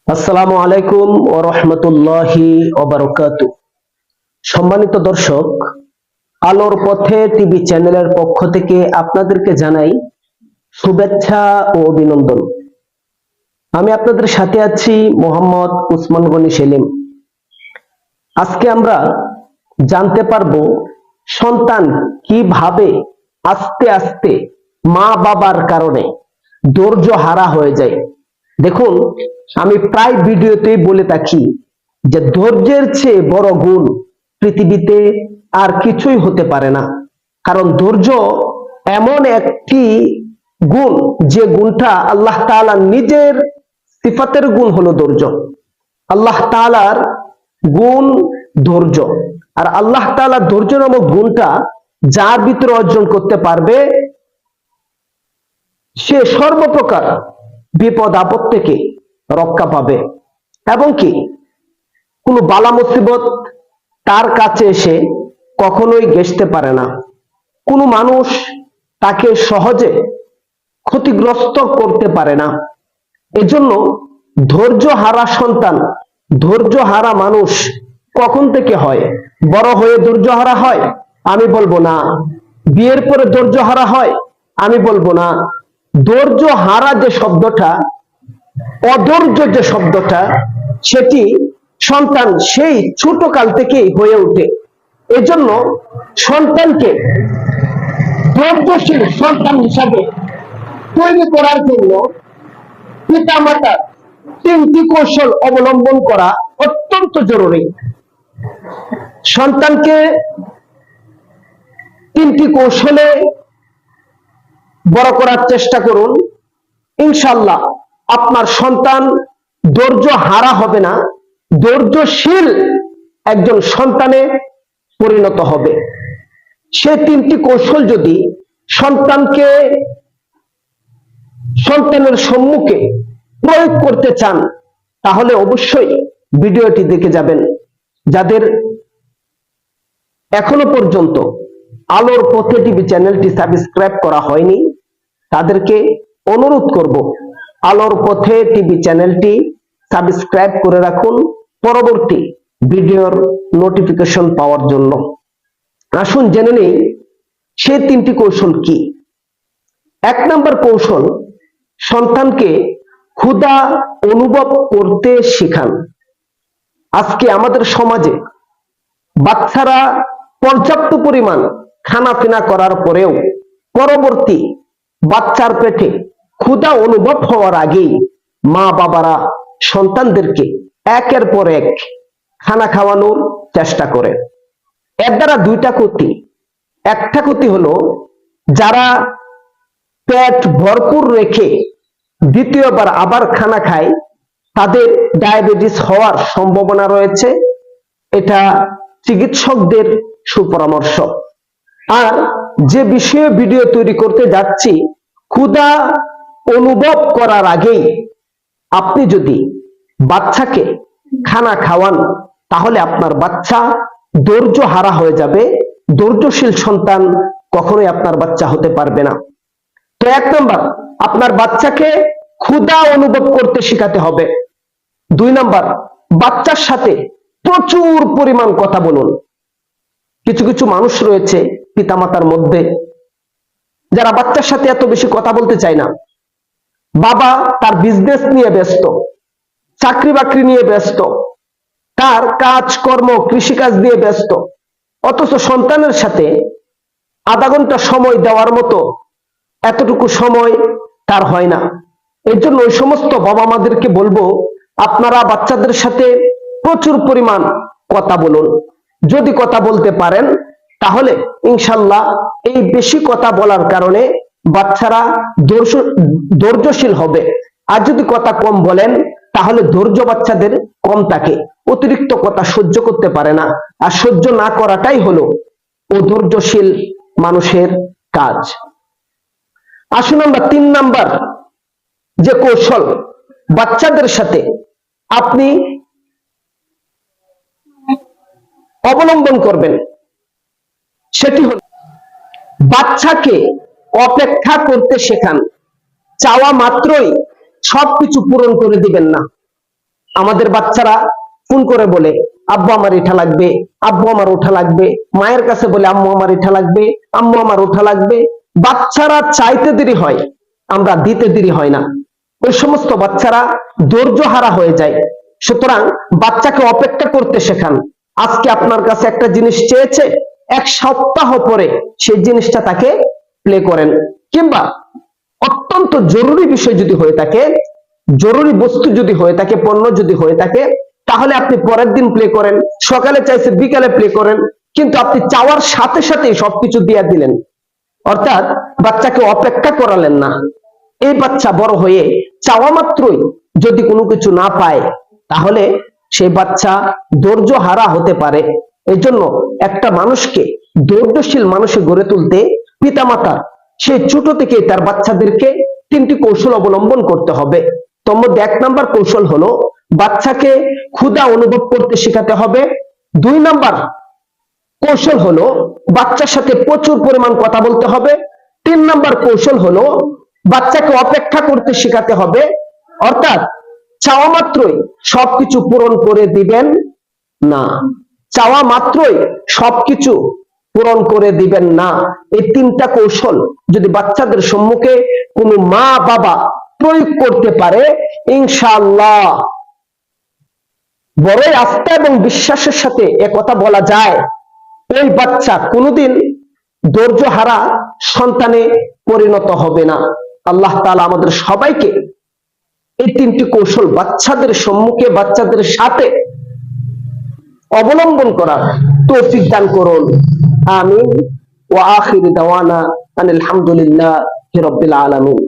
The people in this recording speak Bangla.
আসসালামু আলাইকুম ওয়া রাহমাতুল্লাহি ওয়া বারাকাতুহু। সম্মানিত দর্শক, আলোর পথে টিভি চ্যানেলের পক্ষ থেকে আপনাদেরকে জানাই শুভেচ্ছা ও অভিনন্দন। আমি আপনাদের সাথে আছি মোহাম্মদ উসমান গনি সেলিম। আজকে আমরা জানতে পারবো সন্তান কিভাবে আস্তে আস্তে মা বাবার কারণে ধৈর্য হারা হয়ে যায়। দেখুন, আমি প্রায় ভিডিওতেই বলে থাকি যে ধৈর্যের চেয়ে বড় গুণ পৃথিবীতে আর কিছুই হতে পারে না। কারণ ধৈর্য এমন একটি গুণ, যে গুণটা আল্লাহ তাআলা নিজের সিফাতের গুণ হলো ধৈর্য। আল্লাহ তাআলার গুণ ধৈর্য, আর আল্লাহ তাআলা ধৈর্য নামক গুণটা যার ভিতরে অর্জন করতে পারবে, সে সর্বপ্রকার বিপদ আপদ থেকে রক্ষা পাবে, এবং কি কোনো বালা মুসিবত তার কাছে এসে কখনোই ঘেঁষতে পারে না। কোনো মানুষ তাকে সহজে ক্ষতিগ্রস্ত করতে পারে না। এজন্য ধৈর্য হারা সন্তান, ধৈর্য হারা মানুষ কখন থেকে হয়? বড় হয়ে ধৈর্য হারা হয়? আমি বলবো না। বিয়ের পরে ধৈর্য হারা হয়? আমি বলবো না। ধৈর্য হারা যে শব্দটা, অধৈর্য যে শব্দটা, সেটি সন্তান সেই ছোট কাল থেকেই হয়ে ওঠে। এজন্য সন্তানকে ধৈর্যশীল সন্তান হিসাবে তৈরি করার জন্য পিতামাতার তিনটি কৌশল অবলম্বন করা অত্যন্ত জরুরি। সন্তানকে তিনটি কৌশলে বড় করার চেষ্টা করুন। ইনশাআল্লাহ আপনার সন্তান ধৈর্য হারা হবে না, ধৈর্যশীল একজন সন্তানে পরিণত হবে। সে তিনটি কৌশল যদি সন্তানের সম্মুখে প্রয়োগ করতে চান, তাহলে অবশ্যই ভিডিওটি দেখে যাবেন। যাদের এখনো পর্যন্ত আলোর পথে টিভি চ্যানেলটি সাবস্ক্রাইব করা হয়নি, তাদেরকে অনুরোধ করব আলোর পথে টিভি চ্যানেলটি সাবস্ক্রাইব করে রাখুন পরবর্তী ভিডিওর নোটিফিকেশন পাওয়ার জন্য। আসুন জেনে নেই সেই তিনটি কৌশল কি। 1 নম্বর কৌশল, সন্তানকে ক্ষুধা অনুভব করতে শেখান। আজকে আমাদের সমাজে বাচ্চারা পর্যাপ্ত পরিমাণ খানাপিনা করার পরেও পরবর্তী বাচ্চার পেটে ক্ষুধা অনুভব হওয়ার আগেই মা বাবারা সন্তানদেরকে একের পর এক খানা খাওয়ানোর চেষ্টা করে। এর দ্বারা দুইটা ক্ষতি। একটা ক্ষতি হলো, যারা পেট ভরপুর রেখে দ্বিতীয়বার আবার খানা খায়, তাদের ডায়াবেটিস হওয়ার সম্ভাবনা রয়েছে। এটা চিকিৎসকদের সুপরামর্শ। আর যে বিষয়ে ভিডিও তৈরি করতে যাচ্ছি, ক্ষুধা অনুভব করার আগেই আপনি যদি বাচ্চাকে খানা খাওয়ান, তাহলে আপনার বাচ্চা ধৈর্য হারা হয়ে যাবে। ধৈর্যশীল সন্তান কখনোই আপনার বাচ্চা হতে পারবে না। তো 1 নম্বর, আপনার বাচ্চাকে ক্ষুধা অনুভব করতে শেখাতে হবে। 2 নম্বর, বাচ্চার সাথে প্রচুর পরিমাণ কথা বলুন। কিছু কিছু মানুষ রয়েছে পিতামাতার মধ্যে, যারা বাচ্চার সাথে এত বেশি কথা বলতে চায় না। বাবা তার বিজনেস নিয়ে ব্যস্ত, চাকরি বাকরি নিয়ে ব্যস্ত, তার কাজকর্ম কৃষিকাজ নিয়ে ব্যস্ত, অথচ সন্তানের সাথে আধা ঘন্টা সময় দেওয়ার মতো এতটুকু সময় তার হয় না। এর জন্য ওই সমস্ত বাবা মাদেরকে বলবো, আপনারা বাচ্চাদের সাথে প্রচুর পরিমাণ কথা বলুন। যদি কথা বলতে পারেন, তাহলে ইনশাল্লাহ এই বেশি কথা বলার কারণে বাচ্চারা ধৈর্যশীল হবে। আর যদি কথা কম বলেন, তাহলে ধৈর্য বাচ্চাদের কম থাকে, অতিরিক্ত কথা সহ্য করতে পারে না। আর সহ্য না করাটাই হলো অধৈর্যশীল মানুষের কাজ। আসুন আমরা 3 নাম্বার যে কৌশল বাচ্চাদের সাথে আপনি অবলম্বন করবেন, সেটি হল বাচ্চাকে অপেক্ষা করতে শেখান। চাওয়া মাত্রই সবকিছু পূরণ করে দিবেন না। আমাদের বাচ্চারা ফোন করে বলে আব্বু আমার এটা লাগবে, আব্বু আমার ওঠা লাগবে, মায়ের কাছে বলে আম্মু আমার এটা লাগবে, আম্মু আমার ওঠা লাগবে। বাচ্চারা চাইতে দেরি হয়, আমরা দিতে দেরি হয় না। ওই সমস্ত বাচ্চারা ধৈর্য হারা হয়ে যায়। সুতরাং বাচ্চাকে অপেক্ষা করতে শেখান। আজকে আপনার কাছে একটা জিনিস চেয়েছে, এক সপ্তাহ পরে সেই জিনিসটা তাকে প্লে করেন। কিংবা অত্যন্ত জরুরি বিষয় যদি হয়ে থাকে, জরুরি বস্তু যদি হয়ে থাকে, পণ্য যদি হয়ে থাকে, তাহলে আপনি পরের দিন প্লে করেন। সকালে চাইছে বিকালে প্লে করেন, কিন্তু আপনি চাওয়ার সাথে সাথে সবকিছু দিয়ে দিলেন, অর্থাৎ বাচ্চাকে অপেক্ষা করালেন না। এই বাচ্চা বড় হয়ে চাওয়া মাত্রই যদি কোনো কিছু না পায়, তাহলে সেই বাচ্চা ধৈর্য হারা হতে পারে। এই জন্য একটা মানুষকে ধৈর্যশীল মানুষে গড়ে তুলতে পিতামাতা সেই ছোট থেকে তার বাচ্চাদেরকে 3টি কৌশল অবলম্বন করতে হবে। তোর মধ্যে 1 নাম্বার কৌশল হলো বাচ্চাকে ক্ষুধা অনুভব করতে শেখাতে হবে। 2 নাম্বার কৌশল হলো বাচ্চার সাথে প্রচুর পরিমাণ কথা বলতে হবে। 3 নাম্বার কৌশল হলো বাচ্চাকে অপেক্ষা করতে শেখাতে হবে, অর্থাৎ চাওয়া মাত্রই সবকিছু পূরণ করে দিবেন না। চাওয়া মাত্রই সবকিছু পূরণ করে দিবেন না। এই 3টা কৌশল যদি বাচ্চাদের সম্মুখে কোনো মা বাবা প্রয়োগ করতে পারে, ইনশাআল্লাহ বড়ই আস্থা এবং বিশ্বাসের সাথে কথা বলা যায়, ওই বাচ্চা কোনোদিন ধৈর্য হারা সন্তানে পরিণত হবে না। আল্লাহ তাআলা আমাদের সবাইকে এই 3টি কৌশল বাচ্চাদের সম্মুখে, বাচ্চাদের সাথে অবলম্বন করার তৌফিক দান করুন। আমিন। ওয়া আখিরু দাওয়ানা আনিল হামদুলিল্লাহি রাব্বিল আলামিন।